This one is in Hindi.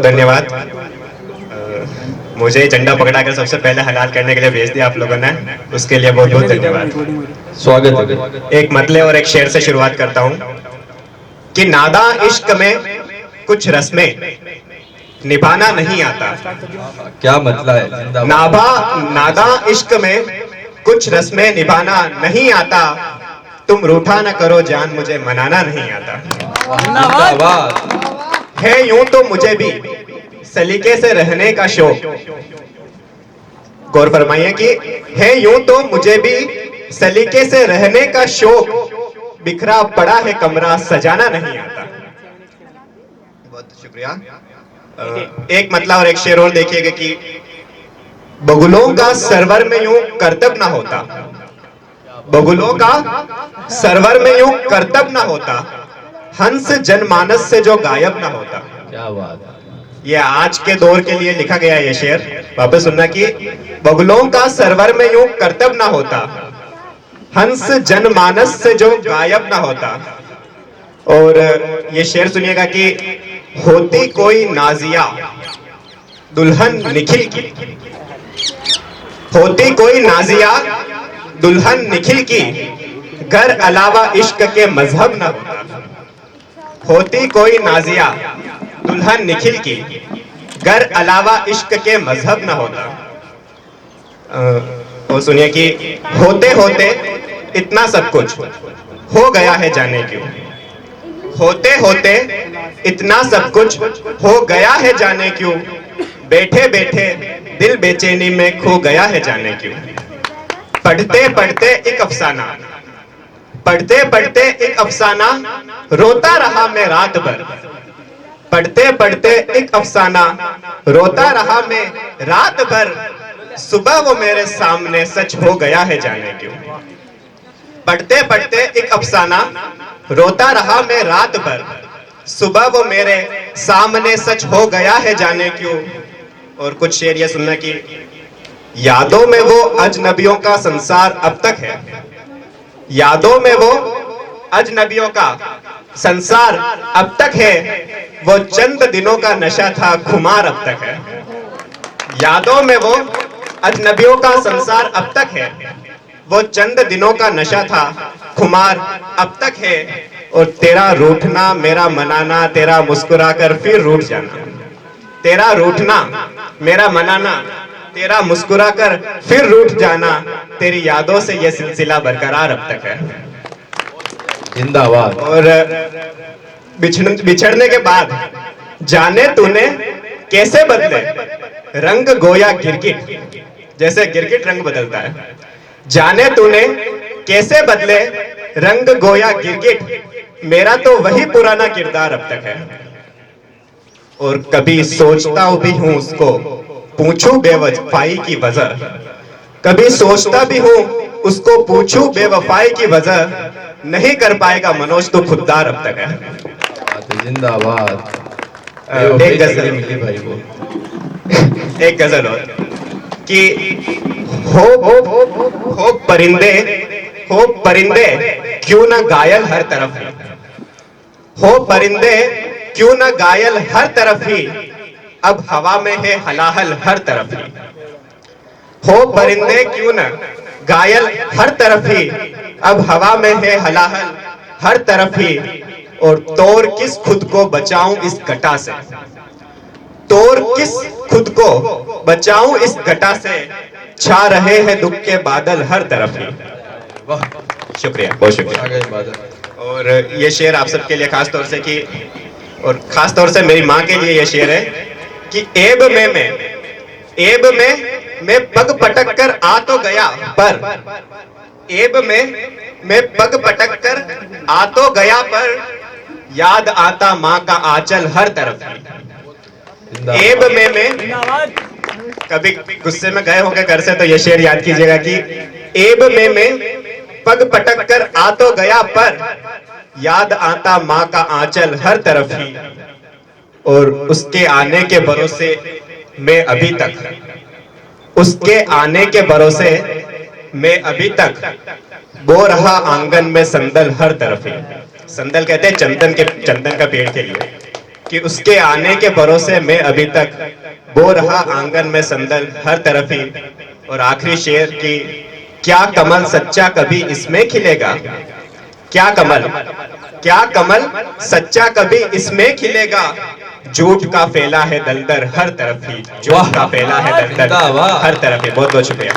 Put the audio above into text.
धन्यवाद। मुझे झंडा पकड़ाकर सबसे पहले हलाल करने के लिए भेज दिया आप लोगों ने, उसके लिए बहुत बहुत धन्यवाद। स्वागत है। एक मतले और एक शेर से शुरुआत करता हूं कि नादा इश्क में कुछ रस्में निभाना नहीं आता। क्या मतलब है? नादा इश्क में कुछ रस्में निभाना नहीं आता। तुम रूठा न करो जान, मुझे मनाना नहीं आता। है यूं तो मुझे भी सलीके से रहने का शौक। गौर फरमाइए कि है यूं तो मुझे भी सलीके से रहने का शौक। बिखरा पड़ा है कमरा, सजाना नहीं आता। बहुत शुक्रिया। एक मतलब और एक शेर और देखिएगा कि बगुलों का सरवर में यूं करतब ना होता। बगुलों का सरवर में यूं करतब ना होता। हंस जनमानस से जो गायब ना होता। क्या बात है। ये आज के दौर के लिए लिखा गया ये शेर, वापस सुनना कि बगुलों का सरवर में यूं करतब ना होता। हंस जनमानस से जो गायब ना होता। और ये शेर सुनिएगा कि होती कोई नाजिया दुल्हन निखिल की। होती कोई नाजिया दुल्हन निखिल की, घर अलावा इश्क के मजहब ना होता। होती कोई नाजिया दुल्हन निखिल की, घर अलावा इश्क के मजहब ना होता। और सुनिए कि होते होते इतना सब कुछ हो गया है जाने क्यों। होते होते इतना सब कुछ हो गया है जाने क्यों। बैठे बैठे दिल बेचैनी में खो गया है जाने क्यों। पढ़ते पढ़ते एक अफसाना, पढ़ते पढ़ते एक अफसाना, रोता रहा मैं रात भर। पढ़ते पढ़ते एक अफसाना, रोता रहा मैं रात भर। सुबह वो मेरे सामने सच हो गया है जाने क्यों। पढ़ते पढ़ते एक अफसाना, रोता रहा मैं रात भर। सुबह वो मेरे सामने सच हो गया है जाने क्यों। और कुछ शेर ये सुनना कि यादों में वो अजनबियों का संसार अब तक है। यादों में वो अजनबियों का संसार अब तक है। वो चंद दिनों का नशा था, खुमार अब तक है। यादों में वो अजनबियों का संसार अब तक है। वो चंद दिनों का नशा था, खुमार अब तक है। और तेरा रूठना मेरा मनाना, तेरा मुस्कुरा कर फिर रूठ जाना। तेरा रूठना मेरा मनाना, तेरा मुस्कुरा कर फिर रूठ जाना। तेरी यादों से यह सिलसिला बरकरार अब तक है। जिंदाबाद। और बिछड़ने के बाद जाने तूने कैसे बदले रंग गोया गिरगिट। जैसे गिरगिट रंग बदलता है। जाने तूने कैसे बदले रंग गोया गिरगिट। मेरा तो वही पुराना किरदार अब तक है। और कभी सोचता भी हूं उसको पूछूं बेवफाई की वजह। कभी सोचता भी हूं उसको पूछूं बेवफाई की वजह। नहीं कर पाएगा मनोज तो खुददार अब तक है। जिंदाबाद। एक गजल मिली भाई को। एक गजल और कि हो परिंदे क्यों ना घायल हर तरफ ही। हो परिंदे क्यों ना घायल हर तरफ ही। अब हवा में है हलाहल हर तरफ ही। हो परिंदे क्यों ना घायल हर तरफ ही। अब हवा में है हलाहल हर तरफ ही। और तोड़ किस खुद को बचाऊं इस घटा से। तोड़ किस खुद को बचाऊं इस घटा से। छा रहे हैं दुख के बादल हर तरफ ही। शुक्रिया, बहुत शुक्रिया। और ये शेर आप सबके लिए खास तौर से कि, और खास तौर से मेरी माँ के लिए ये शेर है कि एब में मैं पग पटक कर आ तो गया पर। एब में मैं पग पटक कर आ तो गया पर। याद आता माँ का आंचल हर तरफ ही। एब में मैं, कभी गुस्से में गए होंगे घर से तो ये शेर याद कीजिएगा कि एब में मैं पग पटक कर आ तो गया पर। याद आता माँ का आंचल हर तरफ ही। और उसके आने के भरोसे मैं अभी तक, उसके आने के भरोसे मैं अभी तक बो रहा आंगन में संदल हर तरफ ही। संदल कहते हैं चंदन का पेड़ के लिए, कि उसके आने के भरोसे में अभी तक बो रहा आंगन में संदल हर तरफ ही। और आखिरी शेर की, क्या कमल सच्चा कभी इसमें खिलेगा, क्या कमल सच्चा कभी इसमें खिलेगा, झूठ का फैला है दलदल हर तरफ ही, झूठ का फैला है दलदल हर तरफ ही। बहुत बहुत शुक्रिया।